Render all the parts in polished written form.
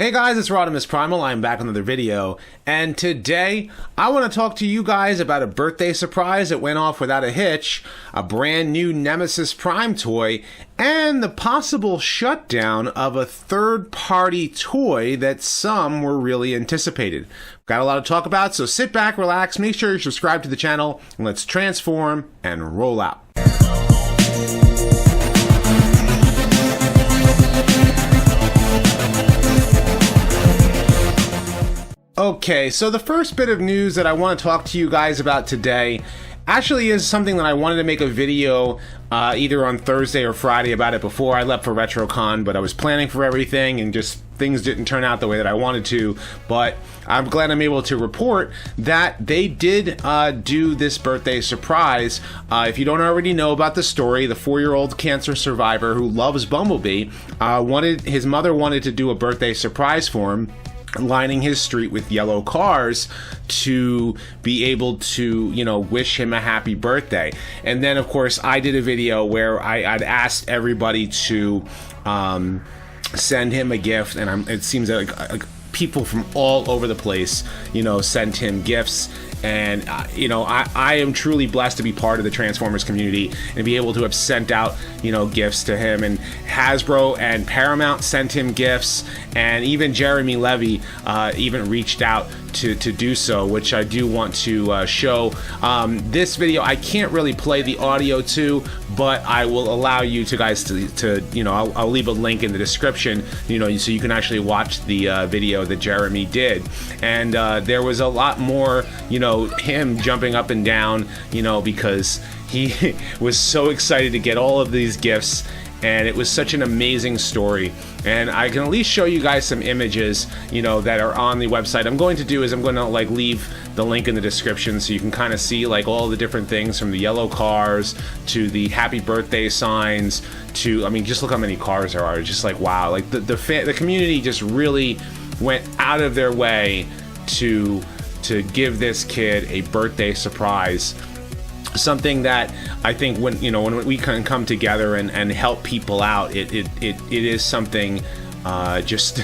Hey guys, it's Nemesis Prime. I'm back with another video, and today I want to talk to you guys about a birthday surprise that went off without a hitch, a brand new Nemesis Prime toy, and the possible shutdown of a third-party toy that some were really anticipated. Got a lot to talk about, so sit back, relax, make sure you subscribe to the channel, and let's transform and roll out. Okay, so the first bit of news that I want to talk to you guys about today actually is something that I wanted to make a video either on Thursday or Friday about it before I left for RetroCon, but I was planning for everything and just things didn't turn out the way that I wanted to. But I'm glad I'm able to report that they did do this birthday surprise. If you don't already know about the story, the 4-year-old cancer survivor who loves Bumblebee, his mother wanted to do a birthday surprise for him, lining his street with yellow cars to be able to, wish him a happy birthday. And then, of course, I did a video where I'd asked everybody to send him a gift, and it seems like people from all over the place, sent him gifts. And I am truly blessed to be part of the Transformers community and be able to have sent out gifts to him. And Hasbro and Paramount sent him gifts, and even Jeremy Levy even reached out to do so, which I do want to show. This video I can't really play the audio to, but I will allow you guys to I'll leave a link in the description, so you can actually watch the video that Jeremy did. And there was a lot more, him jumping up and down, because he was so excited to get all of these gifts, and it was such an amazing story. And I can at least show you guys some images, that are on the website. I'm going to leave the link in the description so you can kind of see all the different things, from the yellow cars to the happy birthday signs to, just look how many cars there are. It's just wow, the community just really went out of their way to give this kid a birthday surprise. Something that I think when we can come together and help people out, it is something just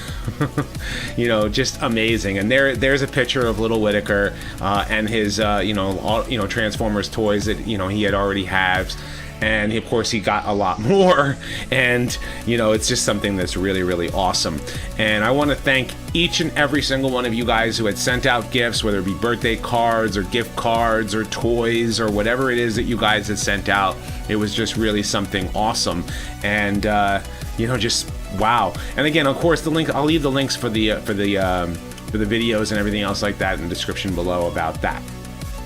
just amazing. And there's a picture of little Whitiker and his Transformers toys that he had already had. And of course he got a lot more, and it's just something that's really, really awesome. And I want to thank each and every single one of you guys who had sent out gifts, whether it be birthday cards or gift cards or toys or whatever it is that you guys had sent out. It was just really something awesome, and just wow. And again, of course, I'll leave the links for the videos and everything else like that in the description below about that.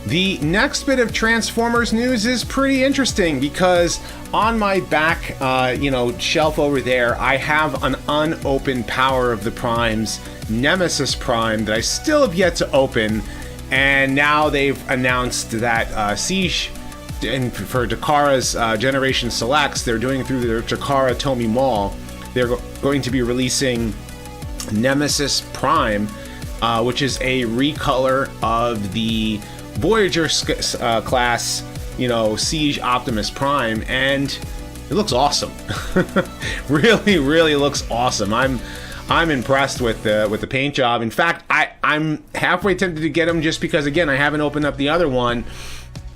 The next bit of Transformers news is pretty interesting, because on my back, shelf over there, I have an unopened Power of the Primes Nemesis Prime that I still have yet to open. And now they've announced that Siege, and for Takara's Generation Selects, they're doing through their Takara Tomy Mall, they're going to be releasing Nemesis Prime, which is a recolor of the Voyager class, Siege Optimus Prime, and it looks awesome. really looks awesome. I'm impressed with the paint job. In fact, I'm halfway tempted to get him just because, again, I haven't opened up the other one,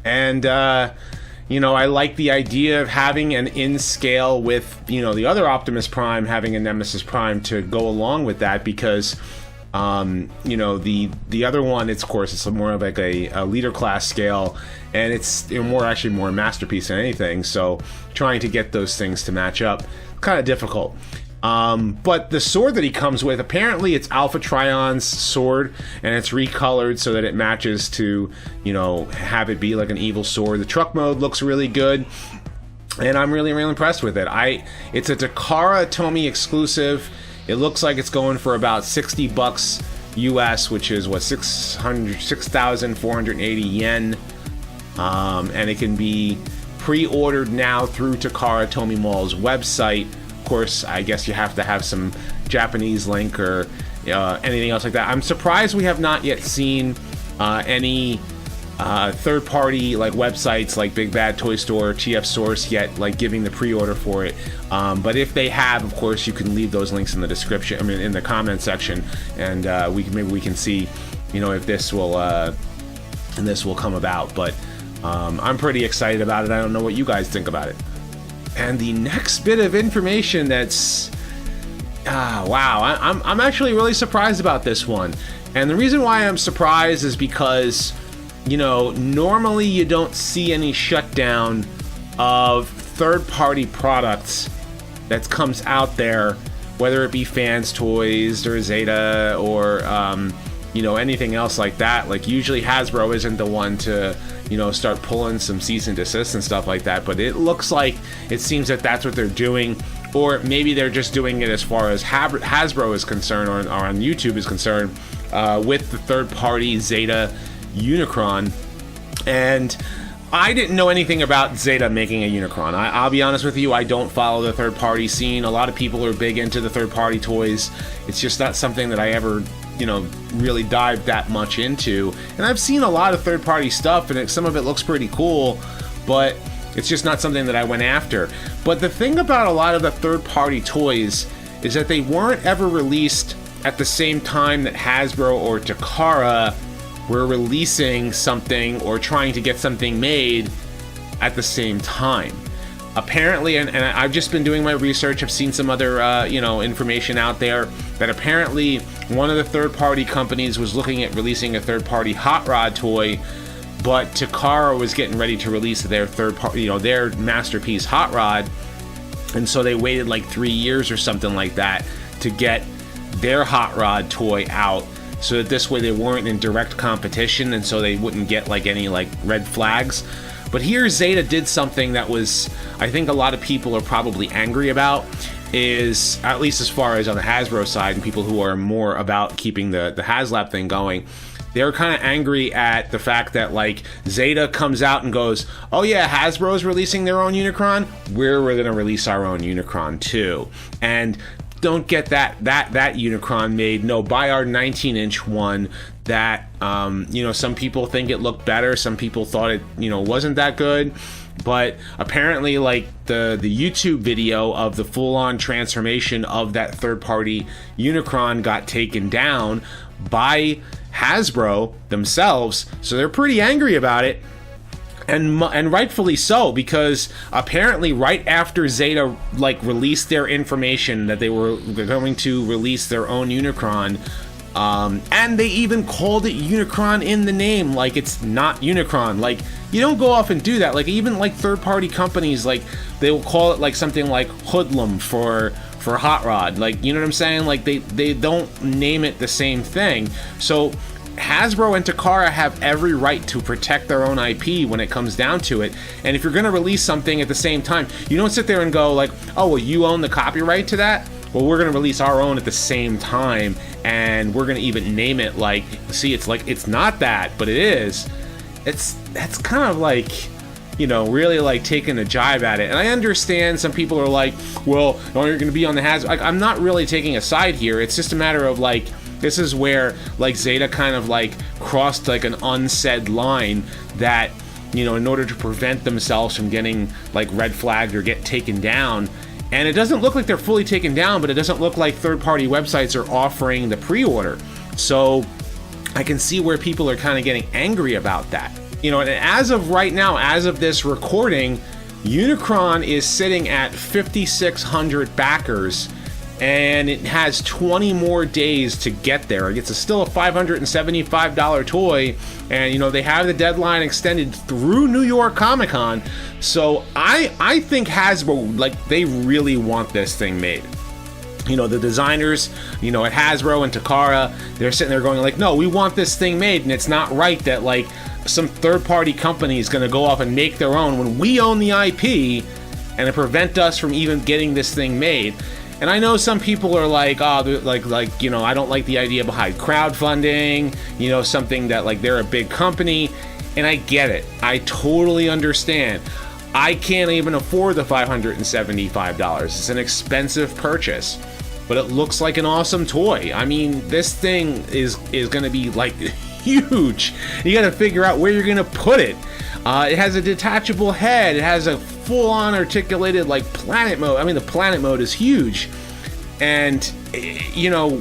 and I like the idea of having an in scale with the other Optimus Prime, having a Nemesis Prime to go along with that, because the other one, it's more of like a leader class scale, and it's actually more masterpiece than anything. So trying to get those things to match up, kind of difficult. But the sword that he comes with, apparently it's Alpha Trion's sword, and it's recolored so that it matches to, have it be like an evil sword. The truck mode looks really good, and I'm really, really impressed with it. It's a Takara Tomy exclusive. It looks like it's going for about $60 US, which is what, 6,480 yen. And it can be pre-ordered now through Takara Tomy Mall's website. Of course, I guess you have to have some Japanese link or anything else like that. I'm surprised we have not yet seen any third-party like websites like Big Bad Toy Store, TF Source yet like giving the pre-order for it. But if they have, of course, you can leave those links in the description. I mean, in the comment section, and maybe we can see, if this will come about. But I'm pretty excited about it. I don't know what you guys think about it. And the next bit of information that's wow, I'm actually really surprised about this one. And the reason why I'm surprised is because normally you don't see any shutdown of third-party products that comes out there, whether it be Fans Toys or Zeta or anything else like that. Like, usually Hasbro isn't the one to start pulling some cease and desist and stuff like that, but it looks like it seems that that's what they're doing, or maybe they're just doing it as far as Hasbro is concerned, or on YouTube is concerned, with the third-party Zeta Unicron. And I didn't know anything about Zeta making a Unicron. I'll be honest with you, I don't follow the third-party scene. A lot of people are big into the third-party toys. It's just not something that I ever really dived that much into. And I've seen a lot of third-party stuff, and some of it looks pretty cool, but it's just not something that I went after. But the thing about a lot of the third-party toys is that they weren't ever released at the same time that Hasbro or Takara were releasing something or trying to get something made at the same time. Apparently, and I've just been doing my research, I've seen some other information out there that apparently one of the third-party companies was looking at releasing a third-party Hot Rod toy, but Takara was getting ready to release their third-party, their masterpiece Hot Rod, and so they waited like 3 years or something like that to get their Hot Rod toy out, so that this way they weren't in direct competition, and so they wouldn't get like any like red flags. But here Zeta did something that was, I think a lot of people are probably angry about, is, at least as far as on the Hasbro side and people who are more about keeping the HasLab thing going, they're kind of angry at the fact that like Zeta comes out and goes, oh yeah, Hasbro's releasing their own Unicron, we're going to release our own Unicron too. And don't get that Unicron made. No, buy our 19-inch one that some people think it looked better, some people thought it wasn't that good. But apparently, like, the YouTube video of the full-on transformation of that third-party Unicron got taken down by Hasbro themselves, so they're pretty angry about it. And rightfully so, because apparently right after Zeta released their information that they were going to release their own Unicron, and they even called it Unicron in the name, like it's not Unicron. Like, you don't go off and do that. Like, even like third-party companies, like they will call it like something like Hoodlum for Hot Rod. Like, you know what I'm saying? Like they don't name it the same thing. So Hasbro and Takara have every right to protect their own IP when it comes down to it. And if you're going to release something at the same time, you don't sit there and go like, oh, well, you own the copyright to that? Well, we're going to release our own at the same time, and we're going to even name it like, see, it's like, it's not that, but it is. That's kind of like, really like taking a jibe at it. And I understand some people are like, well, no, you're going to be on the Hasbro. Like, I'm not really taking a side here. It's just a matter of like, this is where like Zeta kind of like crossed like an unsaid line that, in order to prevent themselves from getting like red flagged or get taken down. And it doesn't look like they're fully taken down, but it doesn't look like third-party websites are offering the pre-order. So I can see where people are kind of getting angry about that. And as of right now, as of this recording, Unicron is sitting at 5,600 backers, and it has 20 more days to get there. It's still a $575 toy, and they have the deadline extended through New York Comic Con. So I think Hasbro, like, they really want this thing made. The designers, at Hasbro and Takara, they're sitting there going like, no, we want this thing made, and it's not right that like some third-party company is going to go off and make their own when we own the IP, and it prevent us from even getting this thing made. And I know some people are like, oh, I don't like the idea behind crowdfunding, something that like they're a big company, and I get it. I totally understand. I can't even afford the $575. It's an expensive purchase, but it looks like an awesome toy. I mean, this thing is going to be like, huge. You got to figure out where you're going to put it. It has a detachable head. It has a full-on articulated like planet mode. I mean, the planet mode is huge, and you know,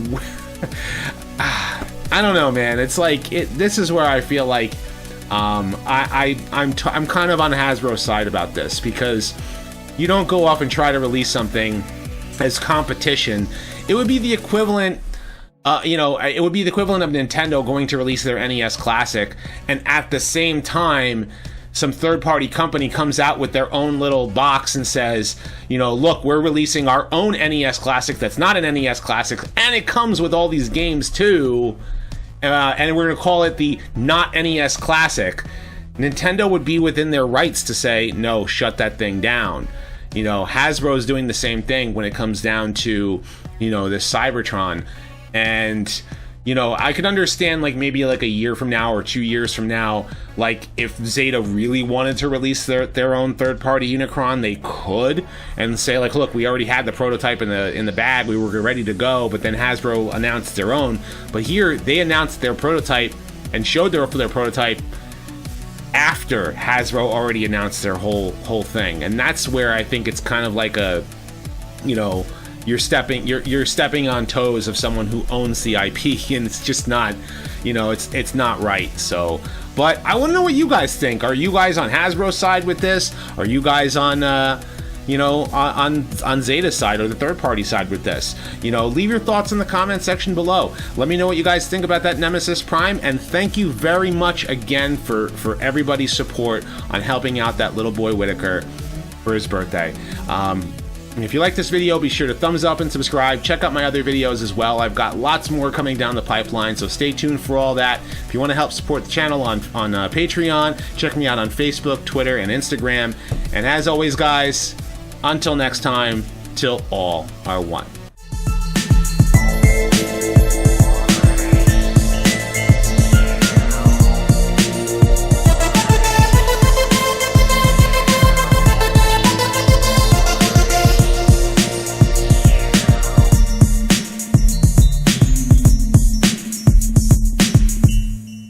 I don't know, man. It's like this is where I feel like I'm kind of on Hasbro's side about this, because you don't go off and try to release something as competition. It would be the equivalent. It would be the equivalent of Nintendo going to release their NES Classic, and at the same time, some third-party company comes out with their own little box and says, look, we're releasing our own NES Classic that's not an NES Classic, and it comes with all these games too, and we're going to call it the not NES Classic. Nintendo would be within their rights to say, no, shut that thing down. Hasbro is doing the same thing when it comes down to, this Cybertron. And I could understand like maybe like a year from now or 2 years from now, like if Zeta really wanted to release their own third-party Unicron, they could, and say like, look, we already had the prototype in the bag, we were ready to go, but then Hasbro announced their own. But here they announced their prototype and showed their prototype after Hasbro already announced their whole thing, and that's where I think it's kind of like a, you're stepping on toes of someone who owns the IP, and it's just not, it's not right. So, but I want to know what you guys think. Are you guys on Hasbro's side with this? Are you guys on on Zeta's side or the third-party side with this? Leave your thoughts in the comment section below. Let me know what you guys think about that Nemesis Prime, and thank you very much again for everybody's support on helping out that little boy Whitiker for his birthday. If you like this video, be sure to thumbs up and subscribe. Check out my other videos as well. I've got lots more coming down the pipeline, so stay tuned for all that. If you want to help support the channel on Patreon, check me out on Facebook, Twitter, and Instagram. And as always, guys, until next time, till all are one.